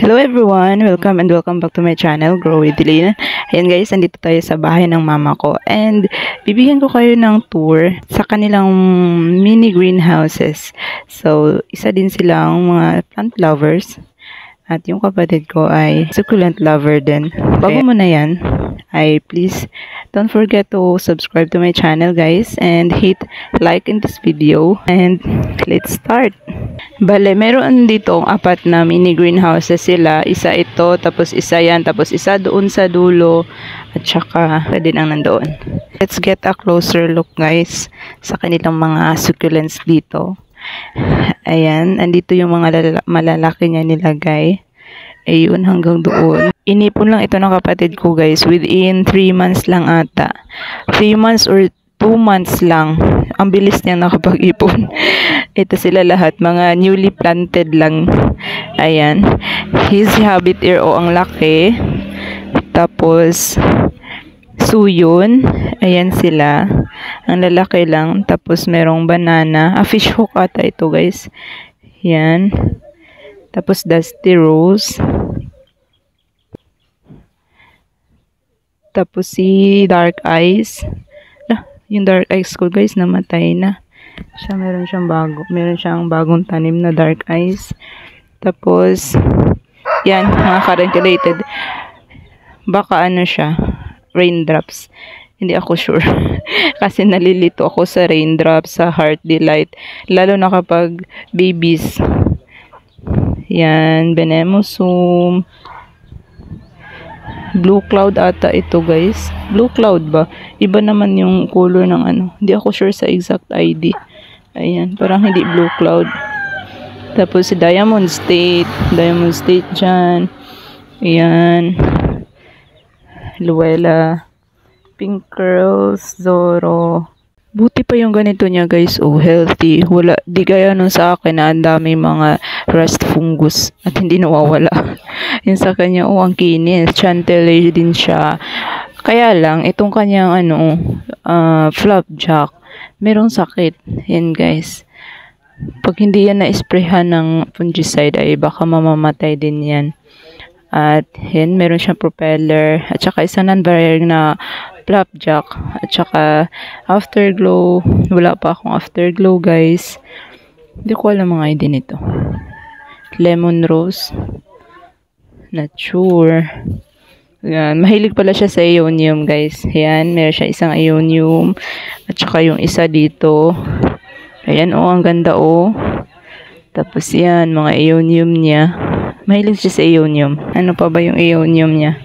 Hello everyone! Welcome back to my channel, Grow with Lynn. Ayan guys, nandito tayo sa bahay ng mama ko. And bibigyan ko kayo ng tour sa kanilang mini greenhouses. So, isa din silang mga plant lovers. At yung kapatid ko ay succulent lover din. Bago mo na yan, ay please don't forget to subscribe to my channel guys. And hit like in this video. And let's start! Bale, meron dito apat na mini greenhouses sila. Isa ito, tapos isa yan, tapos isa doon sa dulo, at saka din ang nandoon. Let's get a closer look guys sa kanilang mga succulents dito. Ayan, andito yung mga malalaki niya nilagay. Ayun, hanggang doon. Inipon lang ito ng kapatid ko guys. Within 3 months lang ata. 3 months or 2 months lang. Ang bilis niyang nakapag-ipon. Ito sila lahat. Mga newly planted lang. Ayan. His habit here, ang laki. Tapos, suyon. Ayan sila. Ang lalaki lang. Tapos, merong banana. Fish hook ata ito guys. Ayan. Tapos, dusty rose. Tapos, si dark eyes. Yung dark eyes ko guys, namatay na. Meron siyang bagong tanim na dark eyes. Tapos, yan, mga current-related. Baka ano siya, raindrops. Hindi ako sure. Kasi nalilito ako sa raindrops, sa heart delight. Lalo na kapag babies. Yan, Benemosum. Blue cloud ata ito guys. Blue cloud ba? Iba naman yung color ng ano. Hindi ako sure sa exact ID. Ayan, parang hindi blue cloud. Tapos si Diamond State. Diamond State dyan. Ayan. Luella. Pink Curls. Zoro. Buti pa yung ganito niya guys. Oh, healthy. Wala, di gaya nung sa akin na ang dami mga rust fungus at hindi nawawala. Yung sa kanya, ang kinis. Chantilly din siya. Kaya lang, itong kanyang flapjack, merong sakit. Yan guys. Pag hindi yan na-sprayhan ng fungicide, ay baka mamamatay din yan. At yan, meron siyang propeller. At saka isa non-varying na flapjack. At saka afterglow. Wala pa akong afterglow guys. Hindi ko alam mga ID nito. Lemon rose. Nature. Yan. Mahilig pala siya sa aeonium guys. Yan. Meron siya isang aeonium. At saka yung isa dito. Ayan ang ganda Tapos yan. Mga aeonium niya. Mahilig siya sa aeonium. Ano pa ba yung aeonium niya?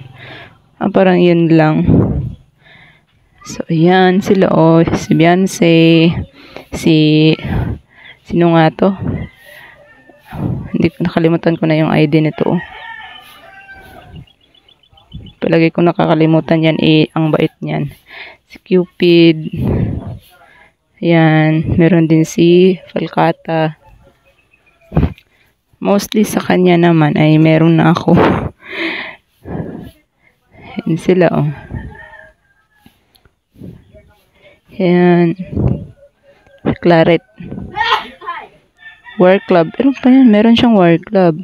Parang yun lang. So, ayan sila si Beyonce. Sino nga to? Hindi ko nakalimutan ko na yung ID nito. Palagi ko nakakalimutan yan ang bait niyan. Si Cupid. Ayan. Meron din si Falcata. Mostly sa kanya naman ay meron na ako. Ayan sila Ayan. Claret. War Club. Pero pa yan, meron siyang War Club.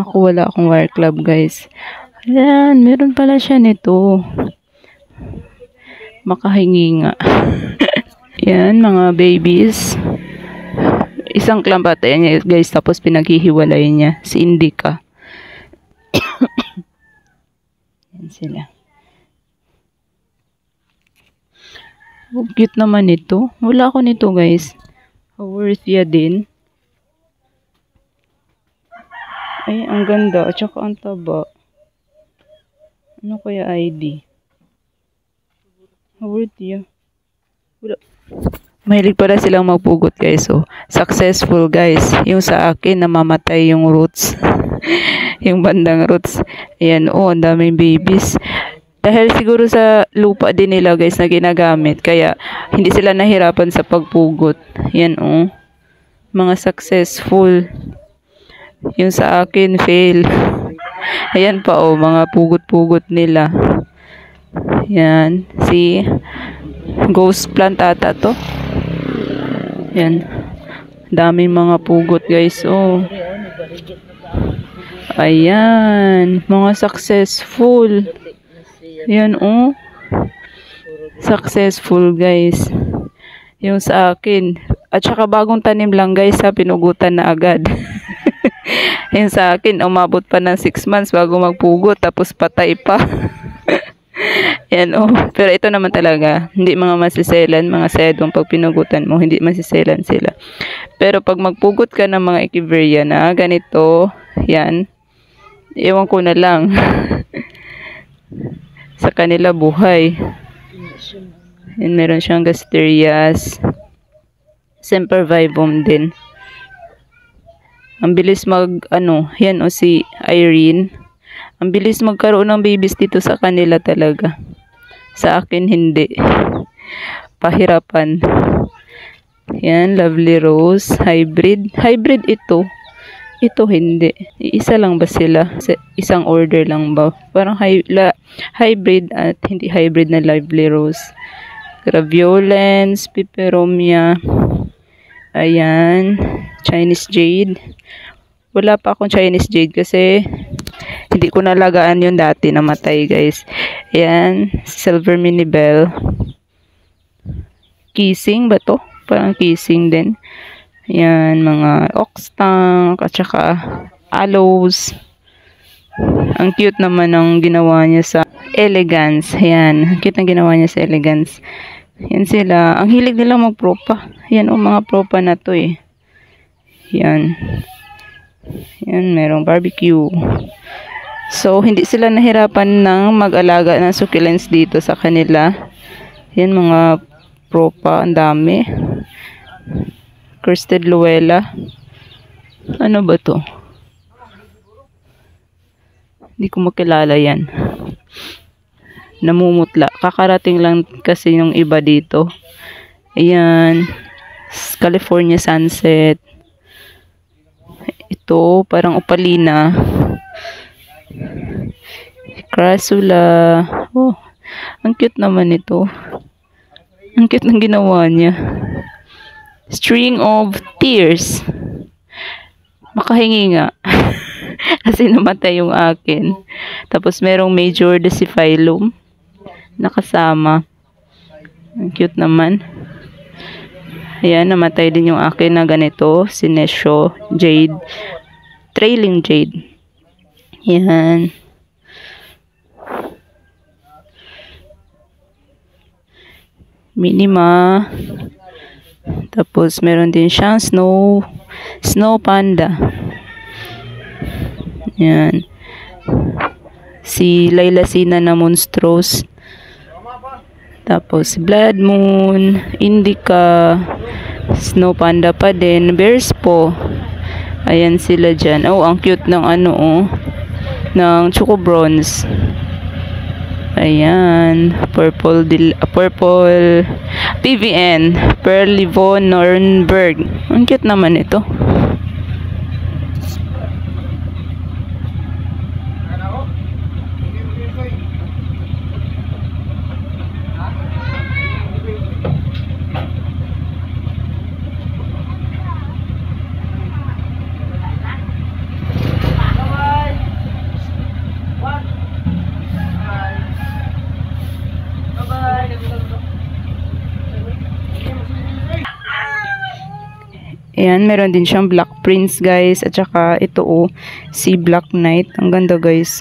Ako wala akong War Club guys. Ayan, meron pala siya nito. Makahingi nga. Yan, mga babies. Isang clump ata yan guys, tapos pinaghihiwalay niya. Si Indica. Yan sila. Cute naman ito. Wala ako nito guys. Worthia din. Ay, ang ganda. At saka ang taba. Ano kaya ID? Worthia. Wala. Mahilig pala silang magpugot guys. Successful guys. Yung sa akin, namamatay yung roots. Yung bandang roots. Ayan, ang daming babies. Dahil siguro sa lupa din nila guys na ginagamit. Kaya hindi sila nahirapan sa pagpugot. Yan mga successful. Yung sa akin fail. Ayan pa mga pugot-pugot nila. Yan. Si ghost plant ata to. Yan. Daming mga pugot guys. Ayan, mga successful. Ayan, oh. Successful, guys. Yung sa akin. At saka bagong tanim lang, guys, ha, pinugutan na agad. Yung sa akin, umabot pa ng 6 months bago magpugot, tapos patay pa. Ayan, oh. Pero ito naman talaga, hindi mga masiselan, mga sedong pag pinugutan mo, hindi masiselan sila. Pero pag magpugot ka ng mga echeveria na ganito, yan, ewan ko na lang. Sa kanila buhay. And meron siyang gasterias. Sempervivum din. Ang bilis yan o si Irene. Ang bilis magkaroon ng babies dito sa kanila talaga. Sa akin hindi. Pahirapan. Yan, Lovely Rose. Hybrid. Hybrid ito. Ito hindi. Isa lang ba sila? Isang order lang ba? Parang hybrid at hindi hybrid na Lovely Rose. Graviolens, Peperomia. Ayan. Chinese Jade. Wala pa akong Chinese Jade kasi hindi ko nalagaan yun dati. Namatay, guys. Ayan. Silver Minibel. Kissing ba to? Parang kissing din. Ayan. Mga oxtank at saka aloes. Ang cute naman ang ginawa niya sa Elegance. Ayan. Ang cute ang ginawa niya sa Elegance. Yan sila. Ang hilig nila magpropa. Yan o, mga propa na to eh. Yan. Yan, merong barbecue. So, hindi sila nahirapan ng mag-alaga ng succulents dito sa kanila. Yan, mga propa. Ang dami. Crested Luella. Ano ba to? Hindi ko makilala yan. Namumutla. Kakarating lang kasi yung iba dito. Ayan. California Sunset. Ito, parang opalina. Crassula. Oh, ang cute naman ito. Ang cute ng ginawa niya. String of Tears. Makahingi nga. Kasi namatay yung akin. Tapos merong Major Deciphyllum nakasama. Ang cute naman. Ayan, namatay din yung akin na ganito. Sinesio Jade. Trailing Jade. Ayan. Minima. Tapos meron din siyang Snow Panda. Ayan. Si Lailacina na Monstrous. Tapos Blood Moon, Indica, Snow Panda pa din, Bears po. Ayan sila dyan. Oh, ang cute ng ng Choco Bronze. Ayan, purple PVN, Pearly Von Nornberg. Ang cute naman ito. Ayan, meron din siyang Black Prince, guys. At saka ito si Black Knight. Ang ganda, guys.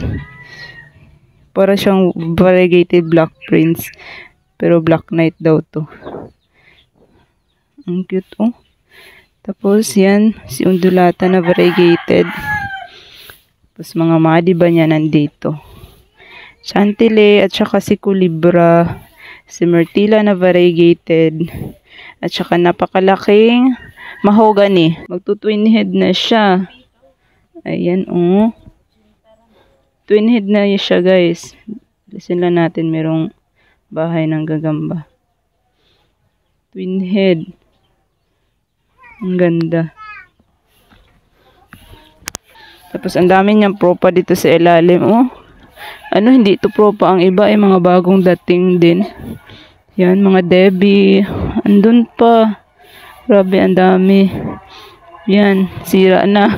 Para siyang variegated Black Prince. Pero Black Knight daw to. Ang cute, Tapos, yan. Si Undulata na variegated. Tapos, mga madiba niya nandito. Chantilly at saka si Culebra. Si Myrtilla na variegated. At saka napakalaking mahogany. Magto-twin head na siya. Ayan, Twin head na siya, guys. Listen lang natin, merong bahay ng gagamba. Twin head. Ang ganda. Tapos, ang dami niyang propa dito sa ilalim, hindi ito propa. Ang iba ay mga bagong dating din. Yan, mga Debbie. Andun pa. Grabe, ang dami. Yan, sira na.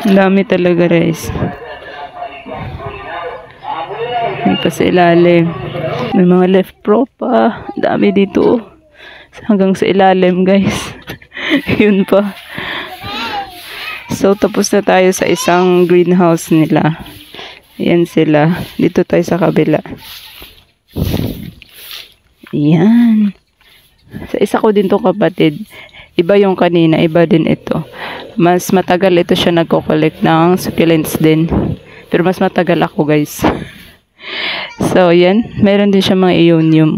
Ang dami talaga guys. Yan pa sa ilalim. May mga left pro pa. Ang dami dito. Hanggang sa ilalim guys. Yun pa. So tapos na tayo sa isang greenhouse nila. Yan sila. Dito tayo sa kabila. Yan. Sa isa ko din tong kapatid. Iba yung kanina, iba din ito. Mas matagal ito siya nagko-collect ng succulents din. Pero mas matagal ako guys. So yan, meron din siya mga ionium.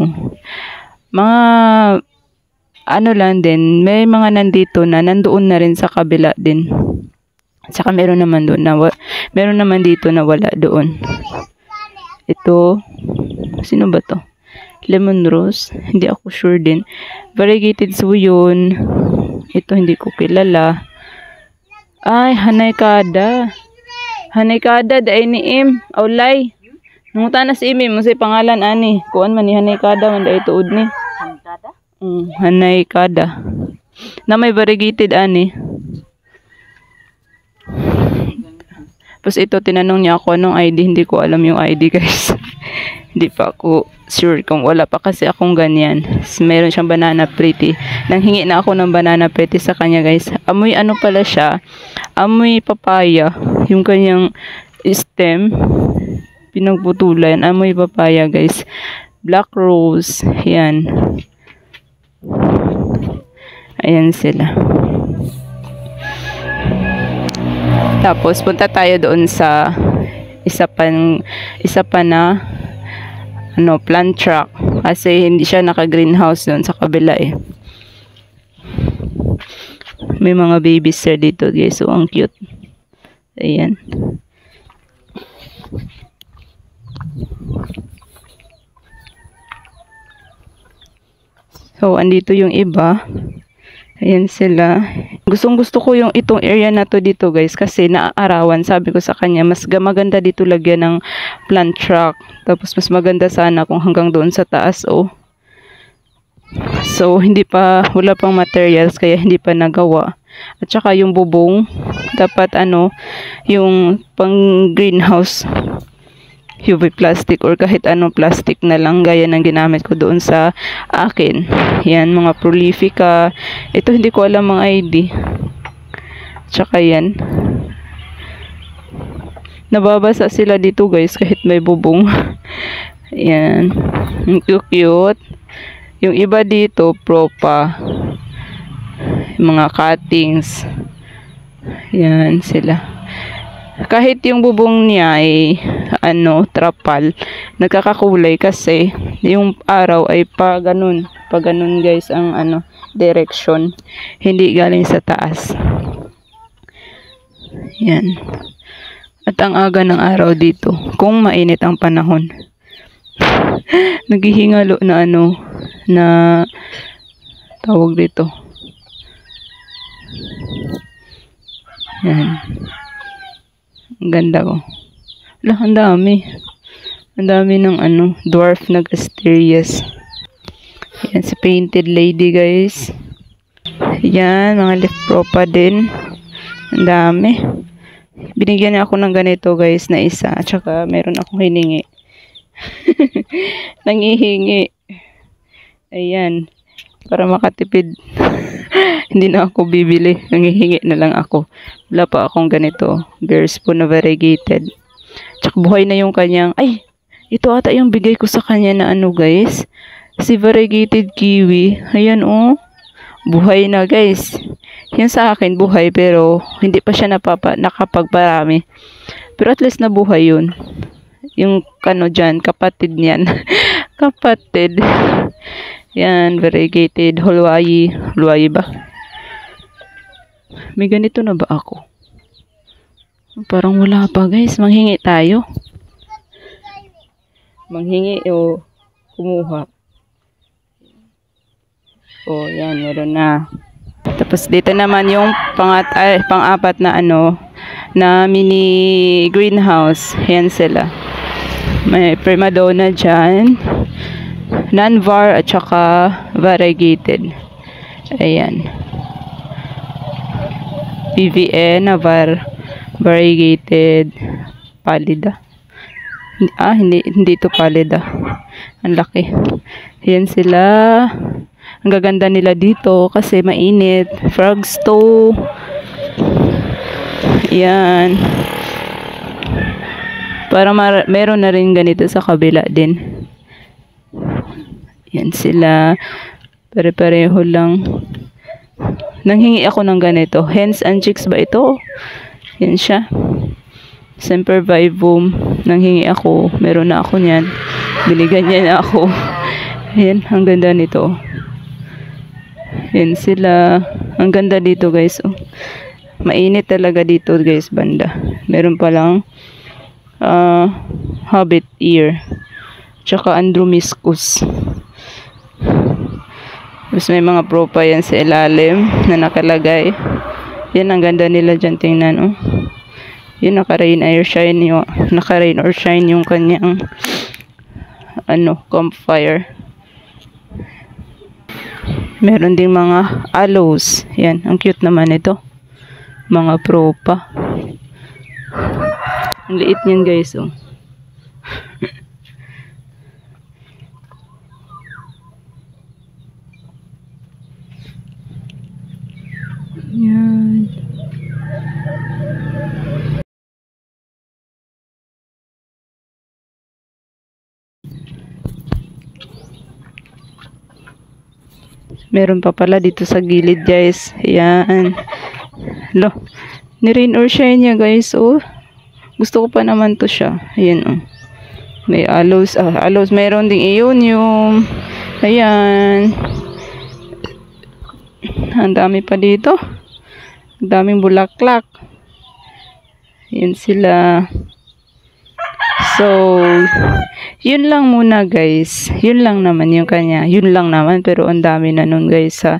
Mga ano lang din, may mga nandito na nandoon na rin sa kabila din. Saka meron naman doon na meron naman dito na wala doon. Ito, sino ba to? Lemon rose, hindi ako sure din. Variegated suyon. Ito hindi ko kilala. Ay, hanay kada. Hanay kada dai ni im. Aulay. Nungutan na si Imi mo say pangalan ani. Kuan man ni hanay kada man dai tuod ni. Hanay kada. Na may variegated ani. Tapos ito, tinanong niya ako anong ID. Hindi ko alam yung ID guys. Hindi pa ako sure kung wala pa kasi akong ganyan. Meron siyang banana pretty. Nanghingi na ako ng banana pretty sa kanya guys. Amoy ano pala siya. Amoy papaya. Yung kanyang stem. Pinagputulan. Amoy papaya guys. Black rose. Yan. Ayan sila. Tapos punta tayo doon sa isa pa na ano, plant truck kasi hindi siya naka-greenhouse doon sa kabila eh. May mga babies sir dito guys, so ang cute. Ayan. So andito yung iba. Ayan sila. Gustong-gusto ko yung itong area na to dito guys kasi naaarawan. Sabi ko sa kanya, mas maganda dito lagyan ng plant truck. Tapos mas maganda sana kung hanggang doon sa taas oh. So wala pang materials kaya hindi pa nagawa. At saka yung bubong, dapat ano, yung pang greenhouse UV plastic or kahit anong plastic na lang gaya ng ginamit ko doon sa akin. Yan, mga prolifica. Ito hindi ko alam mga ID. Tsaka yan. Nababasa sila dito guys kahit may bubong. Yan. Cute. Yung iba dito, propa. Mga cuttings. Yan sila. Kahit yung bubong niya ay trapal, nagkakakulay kasi yung araw ay pa ganun guys ang direction, hindi galing sa taas. Yan. At ang aga ng araw dito, kung mainit ang panahon. Naghihingalo na na tawag dito. Yan. Ang ganda ko. Wala, ang dami. Ang dami ng dwarf na asterias. Yan, si painted lady guys. Yan, mga leaf propa din. Ang dami. Binigyan niya ako ng ganito guys na isa. At saka meron akong hiningi. Nangihingi. Ayan. Para makatipid. Hindi na ako bibili. Nangihingi na lang ako. Wala pa akong ganito. Bear spoon na variegated. Tsaka buhay na yung kanyang. Ay! Ito ata yung bigay ko sa kanya na guys. Si variegated kiwi. Ayan oh. Buhay na guys. Yan sa akin buhay pero hindi pa siya nakapagparami. Pero at least nabuhay yun. Yung dyan. Kapatid niyan. Kapatid. Yan. Variegated. Hulwayi. Hulwayi ba? May ganito na ba ako? Parang wala pa guys. Manghingi tayo. Manghingi o kumuha. O yan, meron na. Tapos dito naman yung pang-apat na na mini greenhouse. Yan sila. May prima donna dyan. Non-var at saka variegated. Ayan. VVN na variegated pallida. Hindi ito pallida. Ang laki. Yan sila. Ang gaganda nila dito kasi mainit. Frog stew. Yan. Para meron na rin ganito sa kabila din. Yan sila. Pare-pareho lang. Nanghingi ako ng ganito. Hens and chicks ba ito? Yan siya. Semper Vivum. Nanghingi ako. Meron na ako niyan. Binigyan niya na ako. Yan. Ang ganda nito. Yan sila. Ang ganda dito guys. Oh. Mainit talaga dito guys banda. Meron pa lang Hobbit ear. Tsaka Andromiscus. Tapos may mga propa yan sa ilalim na nakalagay. Yan ang ganda nila dyan. Tingnan oh. Yan naka-rain or shine yung kanyang campfire. Meron ding mga aloes. Yan, ang cute naman ito. Mga propa. Ang liit niyan guys, oh. Yan. Meron pa pala dito sa gilid guys. Yan. Lo, ni-rain or shine niya guys. Oh. Gusto ko pa naman to siya. Ayan oh. May aloes. Aloes. Meron ding ionium. Ayan. Ang dami pa dito. Ang daming bulaklak. Ayan sila. So, yun lang muna guys. Yun lang naman yung kanya. Yun lang naman pero ang dami na nun guys ha.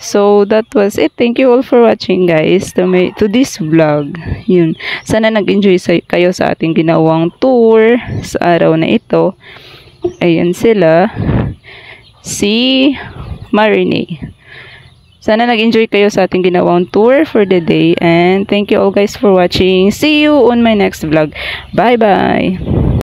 So, that was it. Thank you all for watching guys to this vlog. Yun. Sana nag-enjoy kayo sa ating ginawang tour sa araw na ito. Ayan sila. Si Marinee. Sana nag-enjoy kayo sa ating ginawang tour for the day. And thank you all guys for watching. See you on my next vlog. Bye-bye!